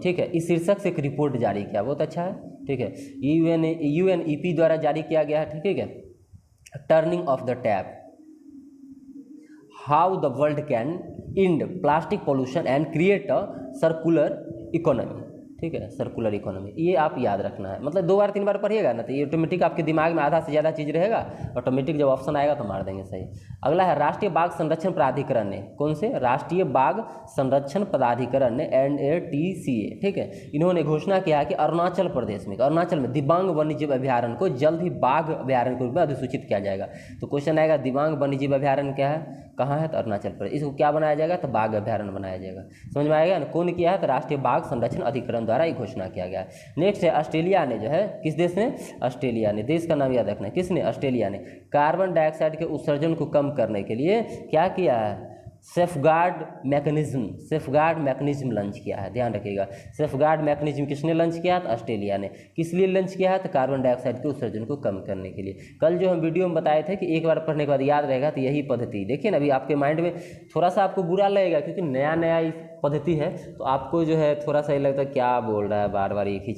ठीक है, इस शीर्षक से एक रिपोर्ट जारी किया, बहुत अच्छा है। ठीक है, यूएनईपी द्वारा जारी किया गया है। ठीक है, turning of the tap, how the world can and plastic pollution and create a circular economy. ठीक है, सर्कुलर इकोनॉमी, ये आप याद रखना है। मतलब 2 बार 3 बार पढ़िएगा ना तो ये ऑटोमेटिक आपके दिमाग में आधा से ज़्यादा चीज़ रहेगा, ऑटोमेटिक जब ऑप्शन आएगा तो मार देंगे सही। अगला है राष्ट्रीय बाघ संरक्षण प्राधिकरण ने, कौन से, राष्ट्रीय बाघ संरक्षण प्राधिकरण ने NATCA, ठीक है, इन्होंने घोषणा किया है कि अरुणाचल प्रदेश में, अरुणाचल में दिबांग वन्यजीव अभ्यारण्य को जल्द ही बाघ अभ्यारण्य के रूप में अधिसूचित किया जाएगा। तो क्वेश्चन आएगा दिबांग वन्यजीव अभ्यारण्य क्या है, कहाँ है, तो अरुणाचल प्रदेश। इसको क्या बनाया जाएगा, तो बाघ अभ्यारण्य बनाया जाएगा। समझ में आएगा ना, कौन किया है, तो राष्ट्रीय बाघ संरक्षण अधिकरण द्वारा ये घोषणा किया गया है। नेक्स्ट है ऑस्ट्रेलिया ने जो है, किस देश ने, ऑस्ट्रेलिया ने, देश का नाम याद रखना है, किसने, ऑस्ट्रेलिया ने कार्बन डाइऑक्साइड के उत्सर्जन को कम करने के लिए क्या किया है, सेफगार्ड मैकेनिज्म लॉन्च किया है। ध्यान रखिएगा, सेफगार्ड मैकेनिज्म किसने लॉन्च किया, तो ऑस्ट्रेलिया ने। किस लिए लॉन्च किया है, तो कार्बन डाइऑक्साइड के उत्सर्जन को कम करने के लिए। कल जो हम वीडियो में बताए थे कि एक बार पढ़ने के बाद याद रहेगा, तो यही पद्धति देखिए ना। अभी आपके माइंड में थोड़ा सा आपको बुरा लगेगा क्योंकि नया नया पद्धति है, तो आपको जो है थोड़ा सा ये लगता है क्या बोल रहा है बार बार एक ही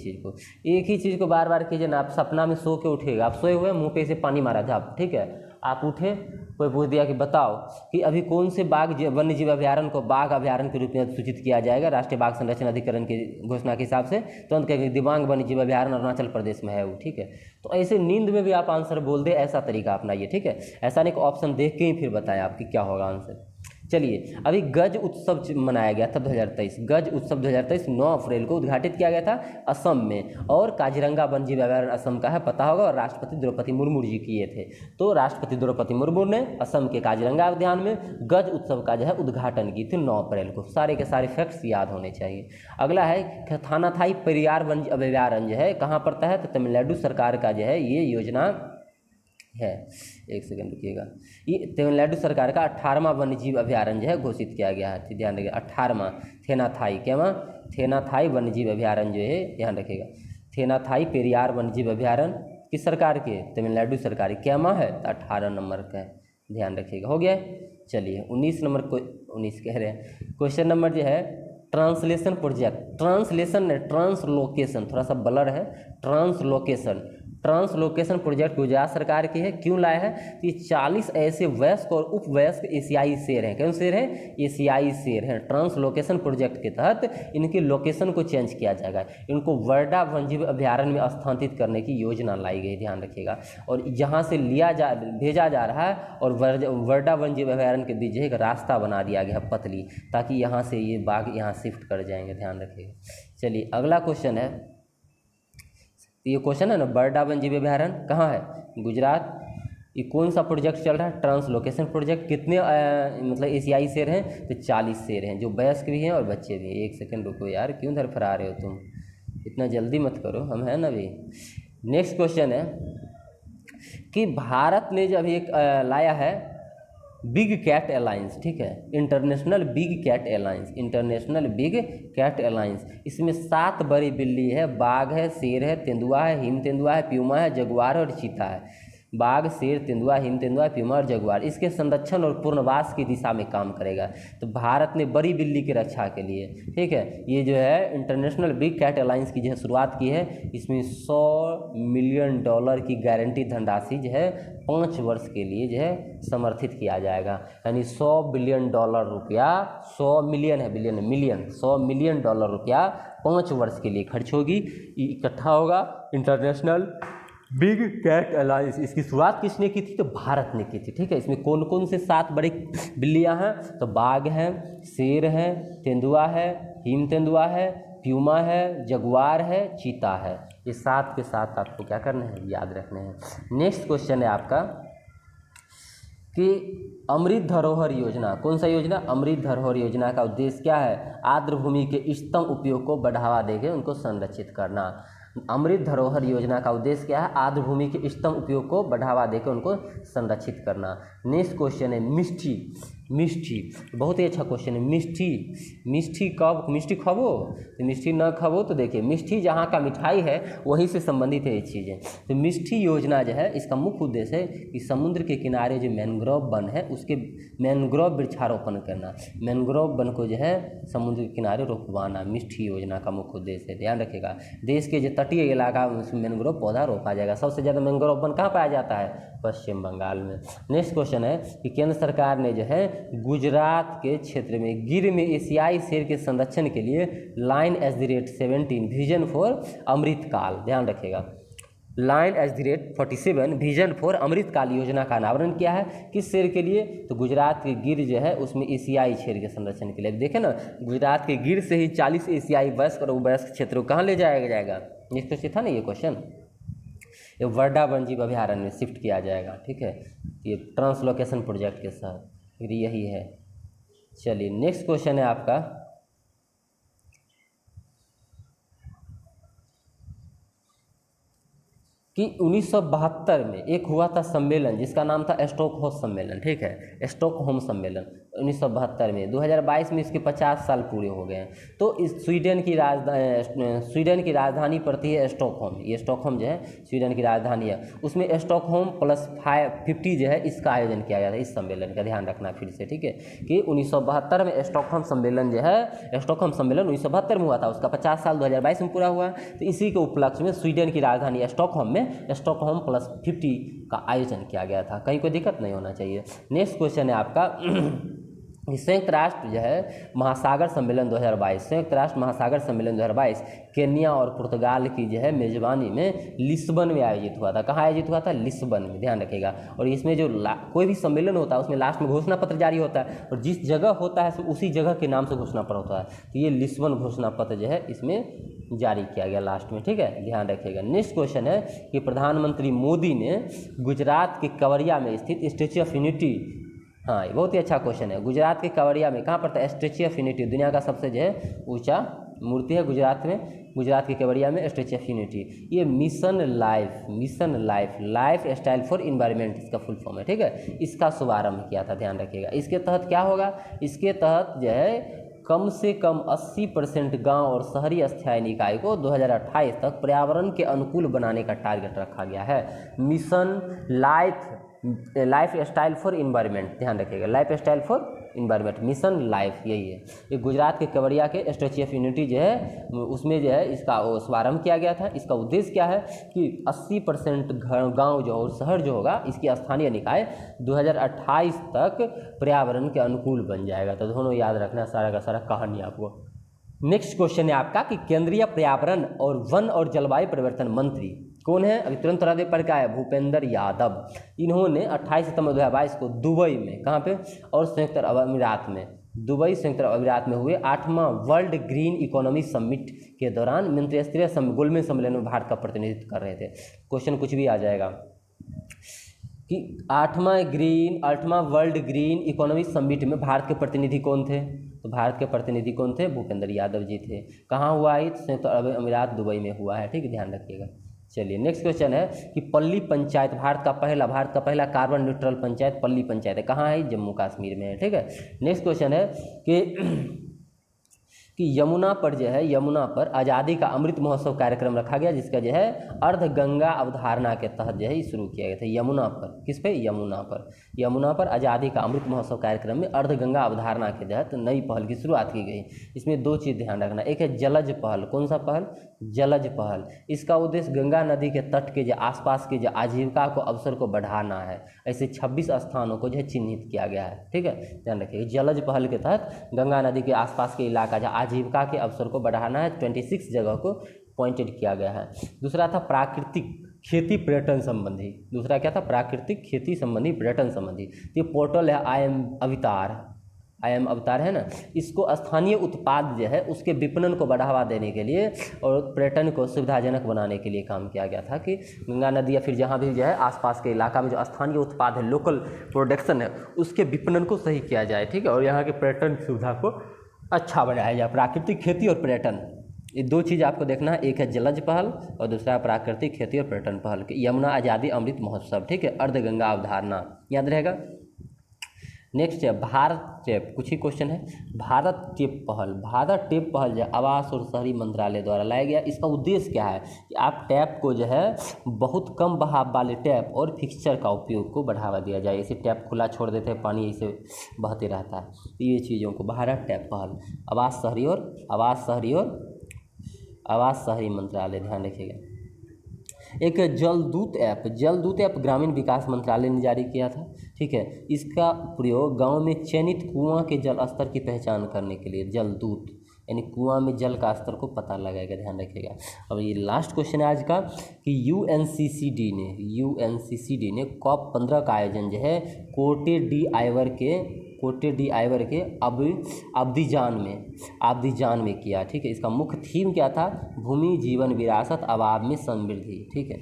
चीज़ को बार बार कीजिए ना। आप सपना में सो के उठेगा, आप सोए हुए मुँह पे से पानी मारा था, ठीक है, आप उठे, कोई पूछ दिया कि बताओ कि अभी कौन से बाघ वन्यजीव अभ्यारण्य को बाघ अभ्यारण्य के रूप में सूचित किया जाएगा राष्ट्रीय बाघ संरक्षण अधिकरण की घोषणा के हिसाब से, तुरंत कहेंगे दिबांग वन्यजीव अभ्यारण्य अरुणाचल प्रदेश में है वो, ठीक है। तो ऐसे नींद में भी आप आंसर बोल दे, ऐसा तरीका अपनाइए, ठीक है। ऐसा नहीं कि ऑप्शन देख के ही फिर बताएं आपकी क्या होगा आंसर। चलिए, अभी गज उत्सव मनाया गया था 2023, गज उत्सव 2023 9 अप्रैल को उद्घाटित किया गया था असम में, और काजीरंगा वन्यजीव अभ्यारण्य असम का है, पता होगा, और राष्ट्रपति द्रौपदी मुर्मू जी किए थे। तो राष्ट्रपति द्रौपदी मुर्मू ने असम के काजीरंगा उद्यान में गज उत्सव का जो है उद्घाटन की थी 9 अप्रैल को। सारे के सारे फैक्ट्स याद होने चाहिए। अगला है थानाथाई पेरियार वन्य अभ्यारण्य जो है कहाँ पड़ता है, तो तमिलनाडु सरकार का जो है ये योजना है। एक सेकंड रुकिएगा, ये तमिलनाडु सरकार का 18वां वन्यजीव अभ्यारण्य जो है घोषित किया गया है। ध्यान रखिएगा, 18वां थेनाथाई, क्या थेनाथाई वन्यजीव अभ्यारण्य जो है, ध्यान रखिएगा, थेनाथाई पेरियार वन्यजीव अभ्यारण्य किस सरकार के, तमिलनाडु सरकार, क्या है, 18 नंबर का है। ध्यान रखिएगा, हो गया। चलिए 19 नंबर को 19 कह रहे हैं, क्वेश्चन नंबर जो है ट्रांसलेशन प्रोजेक्ट, ट्रांसलेशन है, ट्रांसलोकेशन थोड़ा सा ब्लर है, ट्रांसलोकेशन प्रोजेक्ट गुजरात सरकार की है। क्यों लाया है, तो ये 40 ऐसे वयस्क और उपवयस्क एशियाई शेर हैं। कौन शेर हैं, एशियाई शेर हैं। ट्रांसलोकेशन प्रोजेक्ट के तहत इनकी लोकेशन को चेंज किया जाएगा, इनको वर्डा वन्यजीव अभ्यारण्य में स्थानांतरित करने की योजना लाई गई, ध्यान रखिएगा। और जहाँ से भेजा जा रहा है और वर्डा वन्यजीव अभ्यारण्य के बीच एक रास्ता बना दिया गया पतली, ताकि यहाँ से ये बाघ यहाँ शिफ्ट कर जाएंगे, ध्यान रखिएगा। चलिए अगला क्वेश्चन है, ये क्वेश्चन है ना, बर्डा वन्यजीव अभ्यारण्य कहाँ है, गुजरात। ये कौन सा प्रोजेक्ट चल रहा है, ट्रांसलोकेशन प्रोजेक्ट। कितने मतलब एशियाई शेर हैं, तो 40 शेर हैं, जो वयस्क भी हैं और बच्चे भी हैं। एक सेकंड रुको यार, क्यों इधर फरा रहे हो तुम, इतना जल्दी मत करो, हम हैं ना अभी। नेक्स्ट क्वेश्चन है कि भारत ने जब एक लाया है बिग कैट अलायंस, ठीक है, इंटरनेशनल बिग कैट अलायंस। इसमें 7 बड़ी बिल्ली है, बाघ है, शेर है, तेंदुआ है, हिम तेंदुआ है, प्यूमा है, जगुआर है और चीता है। बाघ, शेर, तेंदुआ, हिम तेंदुआ, प्यूमा और जगुआर इसके संरक्षण और पुनर्वास की दिशा में काम करेगा। तो भारत ने बड़ी बिल्ली की रक्षा के लिए, ठीक है, ये जो है इंटरनेशनल बिग कैट अलायंस की जो है शुरुआत की है। इसमें $100 मिलियन की गारंटी धनराशि जो है 5 वर्ष के लिए जो है समर्थित किया जाएगा। यानी $100 बिलियन रुपया, 100 मिलियन है, बिलियन मिलियन, $100 मिलियन रुपया 5 वर्ष के लिए खर्च होगी, इकट्ठा होगा इंटरनेशनल बिग कैट अलायंस। इसकी शुरुआत किसने की थी, तो भारत ने की थी, ठीक है। इसमें कौन कौन से 7 बड़ी बिल्लियां हैं, तो बाघ है, शेर है, तेंदुआ है, हिम तेंदुआ है, प्यूमा है, जगुआर है, चीता है। ये 7 के 7 आपको क्या करना है, याद रखने हैं। नेक्स्ट क्वेश्चन है आपका कि अमृत धरोहर योजना, कौन सा योजना, अमृत धरोहर योजना का उद्देश्य क्या है, आर्द्र भूमि के इष्टतम उपयोग को बढ़ावा देके उनको संरक्षित करना। अमृत धरोहर योजना का उद्देश्य क्या है, आर्द्र भूमि के इष्टतम उपयोग को बढ़ावा देकर उनको संरक्षित करना। नेक्स्ट क्वेश्चन है मिष्टी, बहुत ही अच्छा क्वेश्चन है। मिष्टी कब, मिष्टी खाबो, तो मिष्टी न खाबो, तो देखिए मिष्टी जहाँ का मिठाई है वहीं से संबंधित है ये चीज़ें। तो मिष्टी योजना जो है इसका मुख्य उद्देश्य है कि समुद्र के किनारे जो मैनग्रोव वन है उसके मैनग्रोव वृक्षारोपण करना, मैनग्रोव वन को जो है समुद्र के किनारे रोपवाना, मिष्टी योजना का मुख्य उद्देश्य है। ध्यान रखिएगा, देश के जो तटीय इलाका में उसमें मैनग्रोव पौधा रोपा जाएगा। सबसे ज़्यादा मैनग्रोव वन कहाँ पाया जाता है, पश्चिम बंगाल में। नेक्स्ट क्वेश्चन है कि केंद्र सरकार ने जो है गुजरात के क्षेत्र में गिर में एशियाई शेर के संरक्षण के लिए line@17 विजन फॉर अमृतकाल, ध्यान रखिएगा, line@47 विजन फॉर अमृतकाल योजना का अनावरण किया है। किस शेर के लिए? तो गुजरात के गिर जो है उसमें एशियाई शेर के संरक्षण के लिए। देखें ना, गुजरात के गिर से ही 40 एशियाई वयस्क और वयस्क क्षेत्रों को कहाँ ले जाया जाएगा? नेक्स्ट क्वेश्चन था ना ये क्वेश्चन, ये वर्डा वन्यजीव अभयारण्य में शिफ्ट किया जाएगा, ठीक है, ये ट्रांसलोकेशन प्रोजेक्ट के साथ, फिर यही है। चलिए नेक्स्ट क्वेश्चन है आपका कि 1972 में एक हुआ था सम्मेलन जिसका नाम था स्टॉकहोम सम्मेलन, ठीक है, स्टॉकहोम सम्मेलन 1972 में। 2022 में इसके 50 साल पूरे हो गए हैं। तो इस स्वीडन की राजधानी पड़ती है स्टॉकहोम, ये स्टॉकहोम जो है स्वीडन की राजधानी है, उसमें स्टॉकहोम +50 जो है इसका आयोजन किया गया था, इस सम्मेलन का ध्यान रखना फिर से, ठीक है, कि 1972 में स्टॉकहोम सम्मेलन जो है, स्टॉकहोम सम्मेलन 1972 में हुआ था, उसका 50 साल 2022 में पूरा हुआ। तो इसी के उपलक्ष्य में स्वीडन की राजधानी स्टॉकहोम में स्टॉकहोम +50 का आयोजन किया गया था। कहीं कोई दिक्कत नहीं होना चाहिए। नेक्स्ट क्वेश्चन है आपका संयुक्त राष्ट्र जो है महासागर सम्मेलन 2022, संयुक्त राष्ट्र महासागर सम्मेलन 2022 केन्या और पुर्तगाल की जो है मेजबानी में लिस्बन में आयोजित हुआ था। कहाँ आयोजित हुआ था? लिस्बन में, ध्यान रखिएगा। और इसमें जो कोई भी सम्मेलन होता है उसमें लास्ट में घोषणा पत्र जारी होता है, और जिस जगह होता है उसी जगह के नाम से घोषणा पत्र होता है। तो ये लिस्बन घोषणा पत्र जो है इसमें जारी किया गया लास्ट में, ठीक है, ध्यान रखिएगा। नेक्स्ट क्वेश्चन है कि प्रधानमंत्री मोदी ने गुजरात के केवड़िया में स्थित स्टैच्यू ऑफ यूनिटी, हाँ ये बहुत ही अच्छा क्वेश्चन है, गुजरात के केवड़िया में कहाँ पड़ता है? स्टैच्यू ऑफ यूनिटी दुनिया का सबसे जो है ऊंचा मूर्ति है गुजरात में, गुजरात के केवड़िया में स्टैच्यू ऑफ यूनिटी। ये mission life style for environment इसका फुल फॉर्म है, ठीक है, इसका शुभारंभ किया था, ध्यान रखिएगा। इसके तहत क्या होगा? इसके तहत जो है कम से कम 80% गांव और शहरी स्थायी निकाय को 2028 तक पर्यावरण के अनुकूल बनाने का टारगेट रखा गया है। Mission life style for environment, ध्यान रखिएगा, life style for environment, mission life, यही है। ये गुजरात के केवड़िया के स्टैच्यू ऑफ यूनिटी जो है उसमें जो है इसका शुभारंभ किया गया था। इसका उद्देश्य क्या है कि 80% गाँव जो और शहर जो होगा इसकी स्थानीय निकाय 2028 तक पर्यावरण के अनुकूल बन जाएगा। तो दोनों याद रखना, सारा का सारा कहानी आपको। नेक्स्ट क्वेश्चन है आपका कि केंद्रीय पर्यावरण और वन और जलवायु परिवर्तन मंत्री कौन है? अभी तुरंत थोड़ा देर पढ़ के आया, भूपेंद्र यादव। इन्होंने 28 सितंबर 2022 को दुबई में, कहाँ पे? और संयुक्त अरब अमीरात में, दुबई संयुक्त अरब अमीरात में हुए 8वां वर्ल्ड ग्रीन इकोनॉमी समिट के दौरान मंत्रिस्तरीय गोलमेज सम्मेलन में भारत का प्रतिनिधित्व कर रहे थे। क्वेश्चन कुछ भी आ जाएगा कि 8वां वर्ल्ड ग्रीन इकोनॉमी समिट में भारत के प्रतिनिधि कौन थे? तो भारत के प्रतिनिधि कौन थे? भूपेंद्र यादव जी थे। कहाँ हुआ है? संयुक्त अरब अमीरात दुबई में हुआ है, ठीक है, ध्यान रखिएगा। चलिए नेक्स्ट क्वेश्चन है कि पल्ली पंचायत भारत का पहला कार्बन न्यूट्रल पंचायत पल्ली पंचायत है, कहाँ है? जम्मू कश्मीर में है, ठीक है। नेक्स्ट क्वेश्चन है कि यमुना पर जो है, यमुना पर आज़ादी का अमृत महोत्सव कार्यक्रम रखा गया, जिसका जो है अर्ध गंगा अवधारणा के तहत जो है शुरू किया गया था। यमुना पर, किस पे? यमुना पर आज़ादी का अमृत महोत्सव कार्यक्रम में अर्ध गंगा अवधारणा के तहत नई पहल की शुरुआत की गई। इसमें दो चीज़ ध्यान रखना, एक है जलज पहल। कौन सा पहल? जलज पहल। इसका उद्देश्य गंगा नदी के तट के जो आसपास के जो आजीविका को अवसर को बढ़ाना है। ऐसे 26 स्थानों को जो है चिन्हित किया गया है, ठीक है, ध्यान रखिए। जलज पहल के तहत गंगा नदी के आसपास के इलाका जो आजीविका के अवसर को बढ़ाना है, 26 जगह को पॉइंटेड किया गया है। दूसरा था प्राकृतिक खेती पर्यटन संबंधी। दूसरा क्या था? प्राकृतिक खेती संबंधी पर्यटन संबंधी। ये पोर्टल है आई एम अवतार है ना, इसको स्थानीय उत्पाद जो है उसके विपणन को बढ़ावा देने के लिए और पर्यटन को सुविधाजनक बनाने के लिए काम किया गया था कि गंगा नदी या फिर जहाँ भी जो है आसपास के इलाका में जो स्थानीय उत्पाद है, लोकल प्रोडक्शन है, उसके विपणन को सही किया जाए, ठीक है, और यहाँ के पर्यटन सुविधा को अच्छा बनाया जाए। प्राकृतिक खेती और पर्यटन, ये दो चीज़ आपको देखना है, एक है जलज पहल और दूसरा है प्राकृतिक खेती और पर्यटन पहल। यमुना आज़ादी अमृत महोत्सव, ठीक है, अर्ध गंगा अवधारणा याद रहेगा। नेक्स्ट है भारत टैप, कुछ ही क्वेश्चन है। भारत टैप पहल जो आवास और शहरी मंत्रालय द्वारा लाया गया। इसका उद्देश्य क्या है कि आप टैप को जो है बहुत कम बहाव वाले टैप और फिक्सचर का उपयोग को बढ़ावा दिया जाए। ऐसे टैप खुला छोड़ देते हैं, पानी ऐसे बहते रहता है, तो ये चीज़ों को भारत टैप पहल, आवास शहरी मंत्रालय, ध्यान रखिएगा। एक जलदूत ऐप ग्रामीण विकास मंत्रालय ने जारी किया था, ठीक है। इसका प्रयोग गांव में चयनित कुआं के जल स्तर की पहचान करने के लिए, जल दूत यानी कुआं में जल का स्तर को पता लगाएगा, ध्यान रखिएगा। अब ये लास्ट क्वेश्चन है आज का कि यूएनसीसीडी ने COP15 का आयोजन जो है कोटे डी आइवर के अब्दिजान में किया, ठीक है। इसका मुख्य थीम क्या था? भूमि जीवन विरासत अभाव में समृद्धि, ठीक है,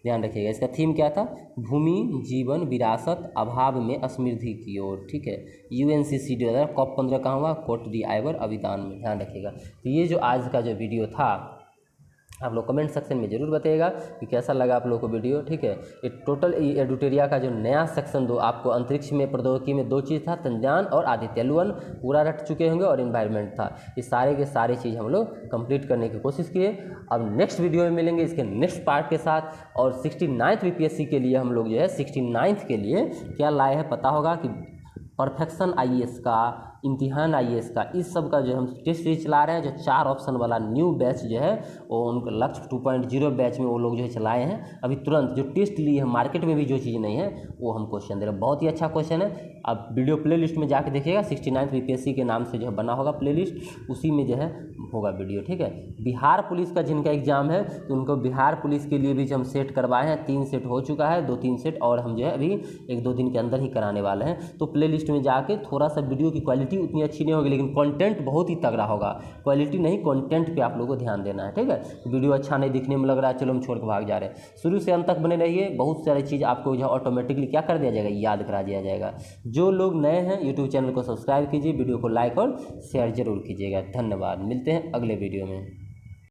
ध्यान रखिएगा। इसका थीम क्या था? भूमि जीवन विरासत अभाव में समृद्धि की ओर, ठीक है। यूएनसीसीडी COP15 कहाँ हुआ? कोटे डी आइवर अभियान में, ध्यान रखिएगा। तो ये जो आज का जो वीडियो था, आप लोग कमेंट सेक्शन में ज़रूर बताइएगा कि कैसा लगा आप लोगों को वीडियो, ठीक है। ये टोटल एडुटेरिया का जो नया सेक्शन दो आपको अंतरिक्ष में प्रौद्योगिकी में 2 चीज़ था, तंजान और आदित्य, L1 पूरा रट चुके होंगे और इन्वायरमेंट था। ये सारे के सारे चीज़ हम लोग कंप्लीट करने की कोशिश किए। अब नेक्स्ट वीडियो में मिलेंगे इसके नेक्स्ट पार्ट के साथ। और 69th बीपीएससी के लिए हम लोग जो है 69th के लिए क्या लाए हैं पता होगा कि परफेक्शन आईएएस का, इम्तिहान आईएएस का, इस सब का जो हम टेस्ट सीरीज चला रहे हैं, जो 4 ऑप्शन वाला न्यू बैच जो है वो उनका लक्ष्य 2.0 बैच में वो लोग जो है चलाए हैं अभी तुरंत। जो टेस्ट लिए हैं मार्केट में भी जो चीज़ नहीं है वो हम क्वेश्चन दे रहे हैं। बहुत ही अच्छा क्वेश्चन है। आप वीडियो प्ले लिस्ट में जाके देखिएगा, 69th बीपीएससी के नाम से जो है बना होगा प्ले लिस्ट, उसी में जो है होगा वीडियो, ठीक है। बिहार पुलिस का जिनका एग्जाम है तो उनको बिहार पुलिस के लिए भी जो हम सेट करवाए हैं, 3 सेट हो चुका है, 2-3 सेट और हम जो है अभी 1-2 दिन के अंदर ही कराने वाले हैं। तो प्ले लिस्ट में जाके थोड़ा सा वीडियो की क्वालिटी उतनी अच्छी नहीं होगी, लेकिन कंटेंट बहुत ही तगड़ा होगा। क्वालिटी नहीं, कंटेंट पे आप लोगों को ध्यान देना है, ठीक है। वीडियो अच्छा नहीं दिखने में लग रहा है, चलो हम छोड़ के भाग जा रहे हैं, शुरू से अंत तक बने रहिए। बहुत सारी चीज़ आपको जो ऑटोमेटिकली क्या कर दिया जाएगा, याद करा दिया जाएगा। जो लोग नए हैं यूट्यूब चैनल को सब्सक्राइब कीजिए, वीडियो को लाइक और शेयर जरूर कीजिएगा। धन्यवाद, मिलते हैं अगले वीडियो में।